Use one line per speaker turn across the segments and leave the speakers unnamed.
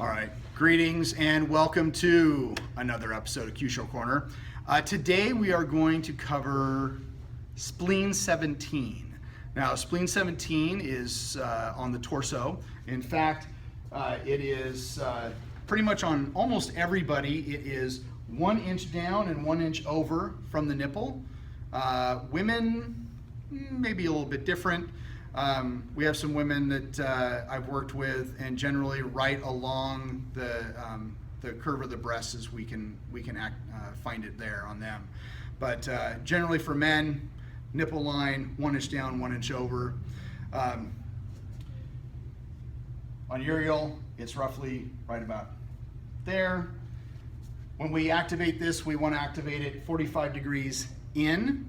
All right, greetings and welcome to another episode of Kyusho Korner. Today we are going to cover Spleen 17. Now, Spleen 17 is on the torso. In fact, it is pretty much on almost everybody. It is 1 inch down and 1 inch over from the nipple. Women, maybe a little bit different. We have some women that I've worked with, and generally right along the curve of the breasts as we can find it there on them. But generally for men, nipple line 1 inch down, 1 inch over. On Uriel, it's roughly right about there. When we activate this, we want to activate it 45 degrees in.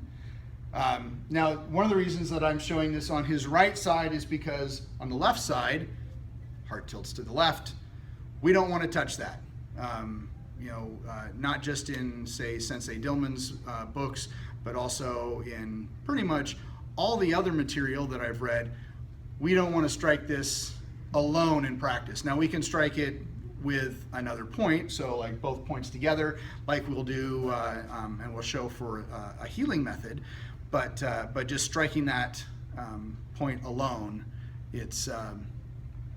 Now, one of the reasons that I'm showing this on his right side is because on the left side, heart tilts to the left, we don't want to touch that. Not just in, say, Sensei Dillman's books, but also in pretty much all the other material that I've read. We don't want to strike this alone in practice. Now, we can strike it with another point, so like both points together, like we'll do, and we'll show for a healing method. But just striking that point alone, it's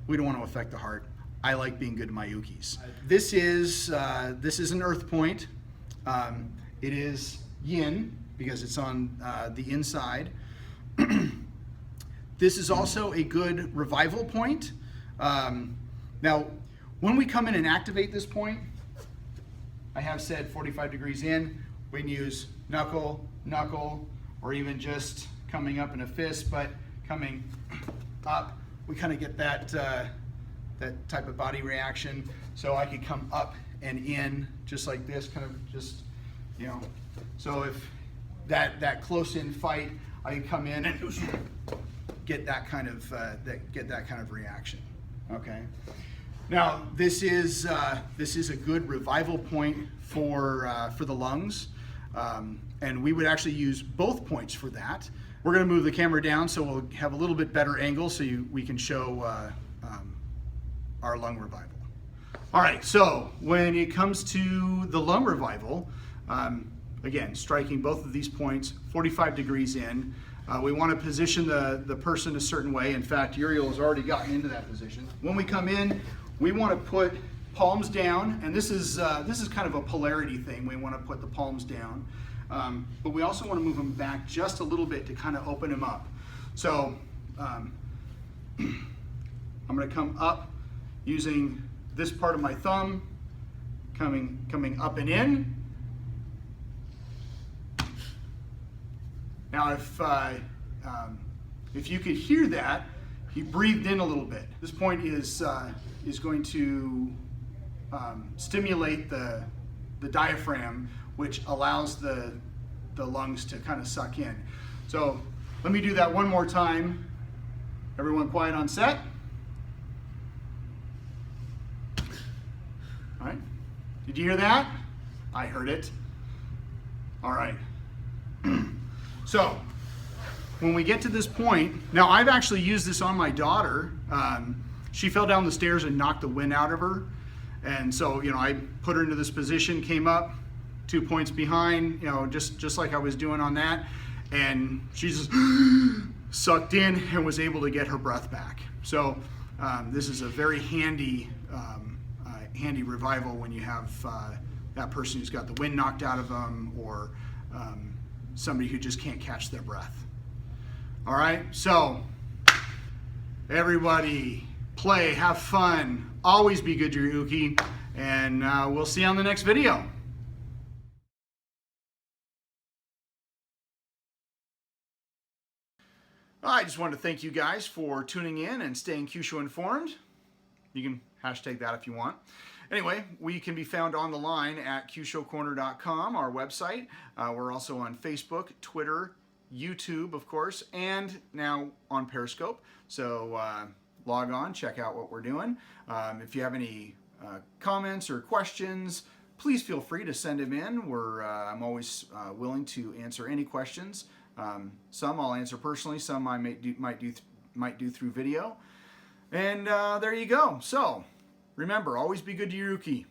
we don't want to affect the heart. I like being good to my ukis. This is an earth point. It is yin because it's on the inside. This is also a good revival point. Now, when we come in and activate this point, I have said 45 degrees in. We can use knuckle, knuckle, or even just coming up in a fist, but coming up, we kind of get that type of body reaction. So I could come up and in just like this, kind of just, so if that close in fight, I can come in and get that kind of reaction. Okay. Now this is a good revival point for the lungs. And we would actually use both points for that. We're going to move the camera down so we'll have a little bit better angle so we can show our lung revival. All right, so when it comes to the lung revival, again, striking both of these points 45 degrees in. We want to position the person a certain way. In fact, Uriel has already gotten into that position. When we come in, we want to put palms down, and this is kind of a polarity thing. We want to put the palms down, but we also want to move them back just a little bit to kind of open them up. So I'm going to come up using this part of my thumb, coming up and in. Now, if you could hear that, he breathed in a little bit. This point is going to stimulate the diaphragm, which allows the lungs to kind of suck in. So let me do that one more time. Everyone quiet on set. All right. Did you hear that? I heard it. All right. So when we get to this point, now I've actually used this on my daughter. She fell down the stairs and knocked the wind out of her. And so, I put her into this position, came up 2 points behind, just like I was doing on that. And she just sucked in and was able to get her breath back. So this is a very handy revival when you have that person who's got the wind knocked out of them, or somebody who just can't catch their breath. All right, so everybody play, have fun, always be good to your uki, and we'll see you on the next video. I just wanted to thank you guys for tuning in and staying Kyusho informed. You can hashtag that if you want. Anyway, we can be found on the line at kyushokorner.com, our website. We're also on Facebook, Twitter, YouTube, of course, and now on Periscope. So log on, check out what we're doing. If you have any comments or questions, please feel free to send them in. I'm always willing to answer any questions. Some I'll answer personally, some I might do through video. And there you go. So Remember, always be good to your uke.